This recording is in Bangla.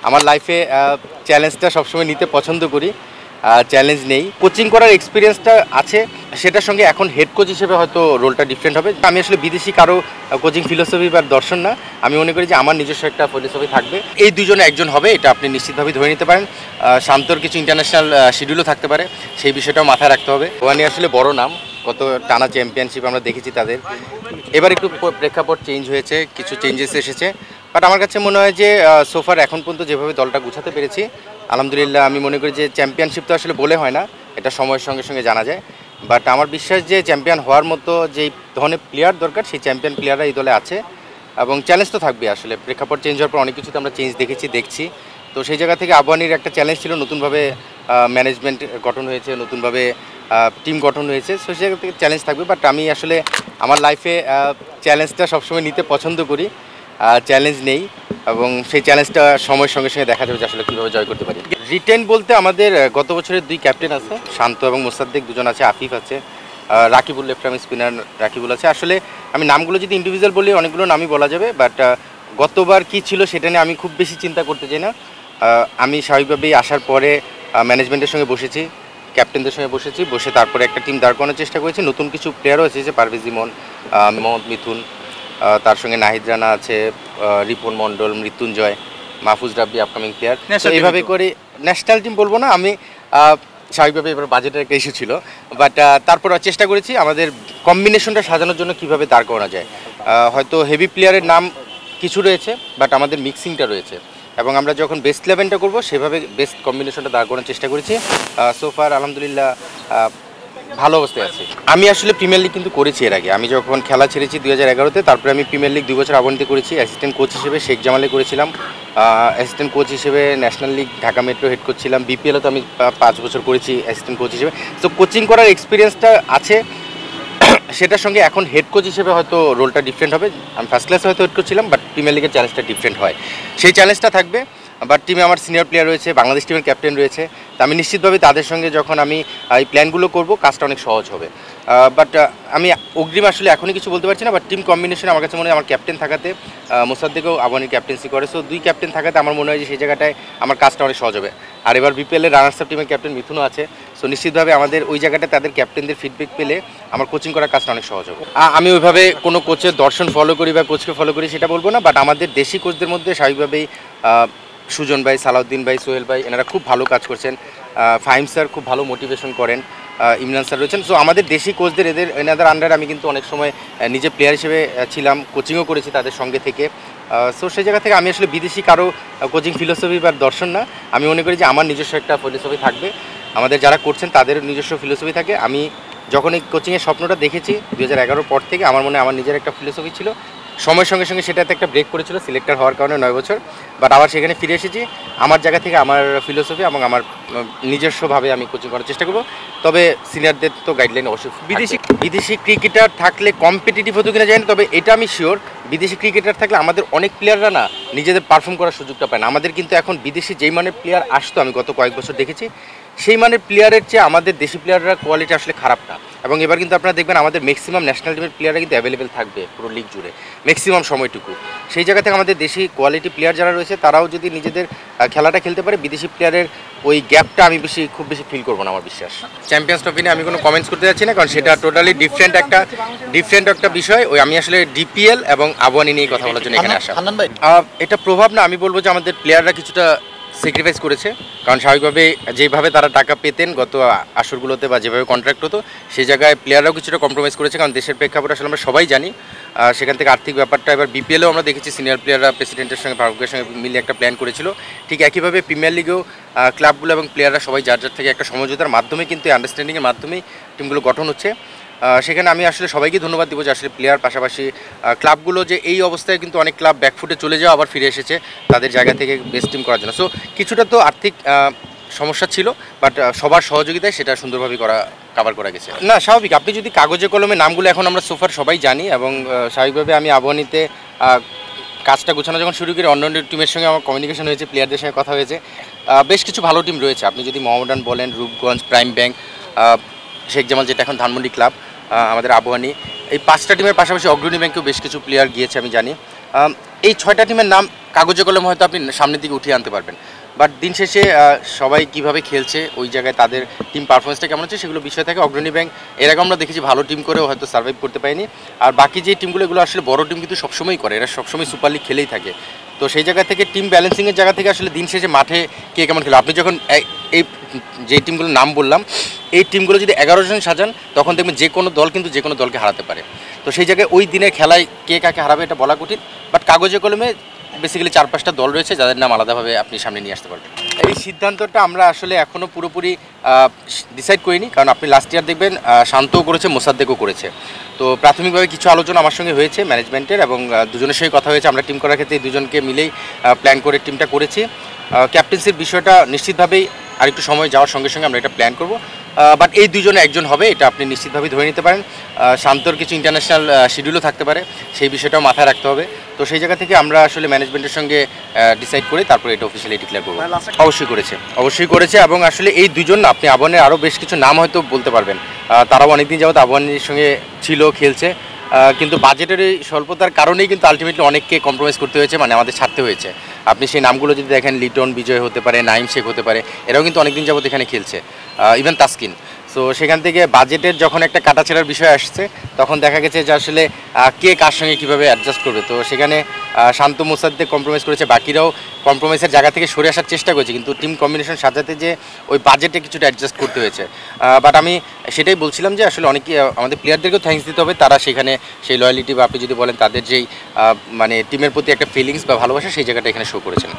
আমার লাইফে চ্যালেঞ্জটা সবসময় নিতে পছন্দ করি। চ্যালেঞ্জ নেই, কোচিং করার এক্সপিরিয়েন্সটা আছে, সেটার সঙ্গে এখন হেড কোচ হিসেবে হয়তো রোলটা ডিফারেন্ট হবে। আমি আসলে বিদেশি কারো কোচিং ফিলোসফি বা দর্শন না, আমি মনে করি যে আমার নিজস্ব একটা ফিলোসফি থাকবে। এই দুজনে একজন হবে, এটা আপনি নিশ্চিতভাবে ধরে নিতে পারেন। শান্তর কিছু ইন্টারন্যাশনাল শিডিউলও থাকতে পারে, সেই বিষয়টাও মাথায় রাখতে হবে। ওখানে আসলে বড় নাম, কত টানা চ্যাম্পিয়নশিপ আমরা দেখেছি তাদের। এবার একটু প্রেক্ষাপট চেঞ্জ হয়েছে, কিছু চেঞ্জেস এসেছে, বাট আমার কাছে মনে হয় যে সোফার এখন পর্যন্ত যেভাবে দলটা গুছাতে পেরেছি, আলহামদুলিল্লাহ। আমি মনে করি যে চ্যাম্পিয়নশিপ তো আসলে বলে হয় না, এটা সময়ের সঙ্গে সঙ্গে জানা যায়। বাট আমার বিশ্বাস যে চ্যাম্পিয়ন হওয়ার মতো যেই ধরনের প্লেয়ার দরকার, সেই চ্যাম্পিয়ন প্লেয়াররা এই দলে আছে। এবং চ্যালেঞ্জ তো থাকবে আসলে, প্রেক্ষাপট চেঞ্জ হওয়ার পর অনেক কিছুতে আমরা চেঞ্জ দেখছি। তো সেই জায়গা থেকে আবহানির একটা চ্যালেঞ্জ ছিল, নতুনভাবে ম্যানেজমেন্ট গঠন হয়েছে, নতুনভাবে টিম গঠন হয়েছে, সো সেই জায়গা থেকে চ্যালেঞ্জ থাকবে। বাট আমি আসলে আমার লাইফে চ্যালেঞ্জটা সবসময় নিতে পছন্দ করি। চ্যালেঞ্জ নেই, এবং সেই চ্যালেঞ্জটা সময়ের সঙ্গে সঙ্গে দেখা যাবে যে আসলে কীভাবে জয় করতে পারি। রিটেন বলতে আমাদের গত বছরের 2 ক্যাপ্টেন আছে, শান্ত এবং মোসাদ্দেক, দুজন আছে, আফিফ আছে, Rakibul left arm spinner Rakibul আছে। আসলে আমি নামগুলো যদি ইন্ডিভিজুয়াল বলি অনেকগুলো নামই বলা যাবে, বাট গতবার কী ছিল সেটা নিয়ে আমি খুব বেশি চিন্তা করতে চাই না। আমি স্বাভাবিকভাবেই আসার পরে ম্যানেজমেন্টের সঙ্গে বসেছি, ক্যাপ্টেনদের সঙ্গে বসে তারপরে একটা টিম দাঁড় করানোর চেষ্টা করেছি। নতুন কিছু প্লেয়ারও আছে, যে পারভেজ ইমন, মোহাম্মদ মিথুন, তার সঙ্গে নাহিদ রানা আছে, রিপন মণ্ডল, মৃত্যুঞ্জয়, মাহফুজ রাব্বি আপকামিং প্লেয়ার। এইভাবে করে ন্যাশনাল টিম বলবো না আমি, স্বাভাবিকভাবে এবার বাজেটের একটা ইস্যু ছিল, বাট তারপর চেষ্টা করেছি আমাদের কম্বিনেশনটা সাজানোর জন্য কীভাবে দাঁড় করানো যায়। হয়তো হেভি প্লেয়ারের নাম কিছু রয়েছে, বাট আমাদের মিক্সিংটা রয়েছে, এবং আমরা যখন বেস্ট 11টা করবো সেভাবে বেস্ট কম্বিনেশনটা দাঁড় করানোর চেষ্টা করেছি। সোফার আলহামদুলিল্লাহ ভালো অবস্থায় আছে। আমি আসলে প্রিমিয়ার লিগ কিন্তু করেছি এর আগে, আমি যখন খেলা ছেড়েছি 2011-তে, তারপরে আমি প্রিমিয়ার লিগ 2 বছর আবন্তিত করেছি। অ্যাসিস্ট্যান্ট কোচ হিসেবে শেখ জামালে করেছিলাম, অ্যাসিস্ট্যান্ট কোচ হিসেবে national league Dhaka metro head coach ছিলাম, বিপিএলও তো আমি 5 বছর করেছি অ্যাসিস্ট্যান্ট কোচ হিসেবে। তো কোচিং করার এক্সপিরিয়েন্সটা আছে, সেটার সঙ্গে এখন হেড কোচ হিসেবে হয়তো রোলটা ডিফারেন্ট হবে। আমি ফার্স্ট ক্লাসে হয়তো হেড কোচ ছিলাম, বাট প্রিমিয়ার লিগের চ্যালেঞ্জটা ডিফারেন্ট হয়, সেই চ্যালেঞ্জটা থাকবে। বাট টিমে আমার সিনিয়র প্লেয়ার রয়েছে, বাংলাদেশ টিমের ক্যাপ্টেন রয়েছে, তো আমি নিশ্চিতভাবে তাদের সঙ্গে যখন আমি এই প্ল্যানগুলো করব, কাজটা অনেক সহজ হবে। বাট আমি অগ্রিম আসলে এখনই কিছু বলতে পারছি না, বাট টিম কম্বিনেশন আমার কাছে মনে হয় আমার ক্যাপ্টেন থাকাতে, মোসাদ্দেকও আবহানির ক্যাপ্টেন্সি করে, সো 2 ক্যাপ্টেন থাকাতে আমার মনে হয় যে সেই জায়গাটায় আমার কাজটা অনেক সহজ হবে। আর এবার বিপিএলের রানার্স আপ টিমের ক্যাপ্টেন মিথুনও আছে, সো নিশ্চিতভাবে আমাদের ওই জায়গাটায় তাদের ক্যাপ্টেনদের ফিডব্যাক পেলে আমার কোচিং করার কাজটা অনেক সহজ হবে। আমি ওইভাবে কোনো কোচের দর্শন ফলো করি বা কোচকে ফলো করি সেটা বলবো না, বাট আমাদের দেশি কোচদের মধ্যে স্বাভাবিকভাবেই সুজন ভাই, সালাউদ্দিন ভাই, সোহেল ভাই, এনারা খুব ভালো কাজ করছেন। ফাহিম স্যার খুব ভালো মোটিভেশন করেন, ইমরান স্যার রয়েছেন। সো আমাদের দেশি কোচদের এনাদের আন্ডারে আমি কিন্তু অনেক সময় নিজে প্লেয়ার হিসেবে ছিলাম, কোচিংও করেছি তাদের সঙ্গে থেকে। সো সেই জায়গা থেকে আমি আসলে বিদেশি কারো কোচিং ফিলোসফি বা দর্শন না, আমি মনে করি যে আমার নিজস্ব একটা ফিলোসফি থাকবে, আমাদের যারা করছেন তাদের নিজস্ব ফিলোসফি থাকে। আমি যখন এই কোচিংয়ের স্বপ্নটা দেখেছি 2011 পর থেকে, আমার মনে হয় আমার নিজের একটা ফিলোসফি ছিল। সময়ের সঙ্গে সঙ্গে সেটাতে একটা ব্রেক করেছিল সিলেক্টর হওয়ার কারণে 9 বছর, বাট আবার সেখানে ফিরে এসেছি আমার জায়গা থেকে, আমার ফিলোসফি এবং আমার নিজস্বভাবে আমি কোচিং করার চেষ্টা করব। তবে সিনিয়রদের তো গাইডলাইন অবশ্যই। বিদেশি ক্রিকেটার থাকলে কম্পিটিটিভ হতো কিনা জানি না, তবে এটা আমি শিওর, বিদেশি ক্রিকেটার থাকলে আমাদের অনেক প্লেয়াররা না নিজেদের পারফর্ম করার সুযোগটা পায় না। আমাদের কিন্তু এখন বিদেশি যেই মানের প্লেয়ার আসতো, আমি গত কয়েক বছর দেখেছি, সেই মানের প্লেয়ারের চেয়ে আমাদের দেশি প্লেয়াররা কোয়ালিটি আসলে খারাপ না। এবং এবার কিন্তু আপনারা দেখবেন আমাদের ম্যাক্সিমাম ন্যাশনাল টিমের প্লেয়াররা কিন্তু অ্যাভেলেবেল থাকবে পুরো লিগ জুড়ে ম্যাক্সিমাম সময়টুকু। সেই জায়গা থেকে আমাদের দেশি কোয়ালিটি প্লেয়ার যারা রয়েছে তারাও যদি নিজেদের খেলাটা খেলতে পারে, বিদেশি প্লেয়ারের ওই গ্যাপটা আমি খুব বেশি ফিল করবো না আমার বিশ্বাস। চ্যাম্পিয়ন্স ট্রফি নিয়ে আমি কোনো কমেন্টস করতে যাচ্ছি না, কারণ সেটা টোটালি ডিফারেন্ট একটা বিষয়। ওই আমি আসলে ডিপিএল এবং আবহানি নিয়ে কথা বলার জন্য এখানে আসা। এটা প্রভাব না, আমি বলবো যে আমাদের প্লেয়াররা কিছুটা স্যাক্রিফাইস করেছে, কারণ স্বাভাবিকভাবে যেভাবে তারা টাকা পেতেন গত আসরগুলোতে বা যেভাবে কন্ট্রাক্ট হতো, সেই জায়গায় প্লেয়াররাও কিছুটা কম্প্রোমাইজ করেছে, কারণ দেশের প্রেক্ষাপট আসলে আমরা সবাই জানি। সেখান থেকে আর্থিক ব্যাপারটা এবার বিপিএলেও আমরা দেখেছি সিনিয়র প্লেয়াররা প্রেসিডেন্টের সঙ্গে ফারুকের সঙ্গে মিলে একটা প্ল্যান করেছিল, ঠিক একইভাবে প্রিমিয়ার লিগেও ক্লাবগুলো এবং প্লেয়াররা সবাই যার থেকে একটা সমঝোতার মাধ্যমে কিন্তু আন্ডারস্ট্যান্ডিংয়ের মাধ্যমেই টিমগুলো গঠন হচ্ছে। সেখানে আমি আসলে সবাইকে ধন্যবাদ দিব যে আসলে প্লেয়ার পাশাপাশি ক্লাবগুলো যে এই অবস্থায় কিন্তু অনেক ক্লাব ব্যাকফুটে চলে যাওয়া আবার ফিরে এসেছে তাদের জায়গা থেকে বেস্ট টিম করার জন্য। সো কিছুটা তো আর্থিক সমস্যা ছিল, বাট সবার সহযোগিতায় সেটা সুন্দরভাবে কাভার করা গেছে। না, স্বাভাবিক, আপনি যদি কাগজে কলমে নামগুলো এখন আমরা সোফার সবাই জানি, এবং স্বাভাবিকভাবে আমি আবহানিতে কাজটা গোছানো যখন শুরু করি, অন্য টিমের সঙ্গে আমার কমিউনিকেশন হয়েছে, প্লেয়ারদের সঙ্গে কথা হয়েছে, বেশ কিছু ভালো টিম রয়েছে। আপনি যদি মোহামেডান বলেন, রূপগঞ্জ, প্রাইম ব্যাংক, শেখ জামাল যেটা এখন ধানমন্ডি ক্লাব, আমাদের আবহানি, এই 5টা টিমের পাশাপাশি অগ্রণী ব্যাংকেও বেশ কিছু প্লেয়ার গিয়েছে আমি জানি। এই 6টা টিমের নাম কাগজে কলমে হয়তো আপনি সামনের দিকে উঠিয়ে আনতে পারবেন, বাট দিন শেষে সবাই কিভাবে খেলছে, ওই জায়গায় তাদের টিম পারফরমেন্সটা কেমন হচ্ছে সেগুলো বিষয় থাকে। অগ্রণী ব্যাংক এর আগে আমরা দেখেছি ভালো টিম করেও হয়তো সার্ভাইভ করতে পারেনি, আর বাকি যে টিমগুলো এগুলো আসলে বড় টিম কিন্তু সবসময় করে, এরা সবসময় সুপার লিগ খেলেই থাকে। তো সেই জায়গা থেকে টিম ব্যালেন্সিংয়ের জায়গা থেকে আসলে দিন শেষে মাঠে কে কেমন খেলে, আপনি যখন এই যে টিমগুলোর নাম বললাম এই টিমগুলো যদি 11 জন সাজান তখন দেখবেন যে কোনো দল কিন্তু যে কোনো দলকে হারাতে পারে। তো সেই জায়গায় ওই দিনের খেলায় কে কাকে হারাবে এটা বলা কঠিন, বাট কাগজে কলমে বেসিক্যালি 4-5টা দল রয়েছে যাদের নাম আলাদাভাবে আপনি সামনে নিয়ে আসতে পারবেন। এই সিদ্ধান্তটা আমরা আসলে এখনও পুরোপুরি ডিসাইড করিনি, কারণ আপনি লাস্ট ইয়ার দেখবেন শান্তও করেছে, মোসাদ্দেকও করেছে। তো প্রাথমিকভাবে কিছু আলোচনা আমার সঙ্গে হয়েছে ম্যানেজমেন্টের, এবং দুজনের সঙ্গে কথা হয়েছে। আমরা টিম করার ক্ষেত্রে এই দুজনকে মিলেই প্ল্যান করে টিমটা করেছি। ক্যাপ্টেন্সির বিষয়টা নিশ্চিতভাবেই আরেকটু সময় যাওয়ার সঙ্গে সঙ্গে আমরা এটা প্ল্যান করব, বাট এই দুজনে একজন হবে এটা আপনি নিশ্চিতভাবেই ধরে নিতে পারেন। শান্তর কিছু ইন্টারন্যাশনাল শিডিউলও থাকতে পারে, সেই বিষয়টাও মাথায় রাখতে হবে। তো সেই জায়গা থেকে আমরা আসলে ম্যানেজমেন্টের সঙ্গে ডিসাইড করে তারপরে এটা অফিসিয়ালি ডিক্লেয়ার করবো। অবশ্যই করেছে, এবং আসলে এই দুজন না, আপনি আবাহনের আরও বেশ কিছু নাম হয়তো বলতে পারবেন, তারাও অনেকদিন যাবত আবাহনের সঙ্গে ছিল, খেলছে, কিন্তু বাজেটের এই স্বল্পতার কারণেই কিন্তু আলটিমেটলি অনেককে কম্প্রোমাইজ করতে হয়েছে, মানে আমাদের ছাড়তে হয়েছে। আপনি সেই নামগুলো যদি দেখেন, লিটন বিজয় হতে পারে, নাইম শেখ হতে পারে, এরাও কিন্তু অনেকদিন যাবত এখানে খেলছে, ইভেন তাসকিন। সো সেখান থেকে বাজেটের যখন একটা কাটাছেড়ার বিষয় আসছে তখন দেখা গেছে যে আসলে কে কার সঙ্গে কীভাবে অ্যাডজাস্ট করবে। তো সেখানে শান্ত মোসাদ্দেক কম্প্রোমাইজ করেছে, বাকিরাও কম্প্রোমাইজের জায়গা থেকে সরে আসার চেষ্টা করেছে, কিন্তু টিম কম্বিনেশন সাজাতে যে ওই বাজেটে কিছুটা অ্যাডজাস্ট করতে হয়েছে। বাট আমি সেটাই বলছিলাম যে আসলে অনেকে আমাদের প্লেয়ারদেরকেও থ্যাঙ্কস দিতে হবে, তারা সেখানে সেই লয়ালিটি বা আপনি যদি বলেন তাদের যেই মানে টিমের প্রতি একটা ফিলিংস বা ভালোবাসা সেই জায়গাটা এখানে শো করেছেন।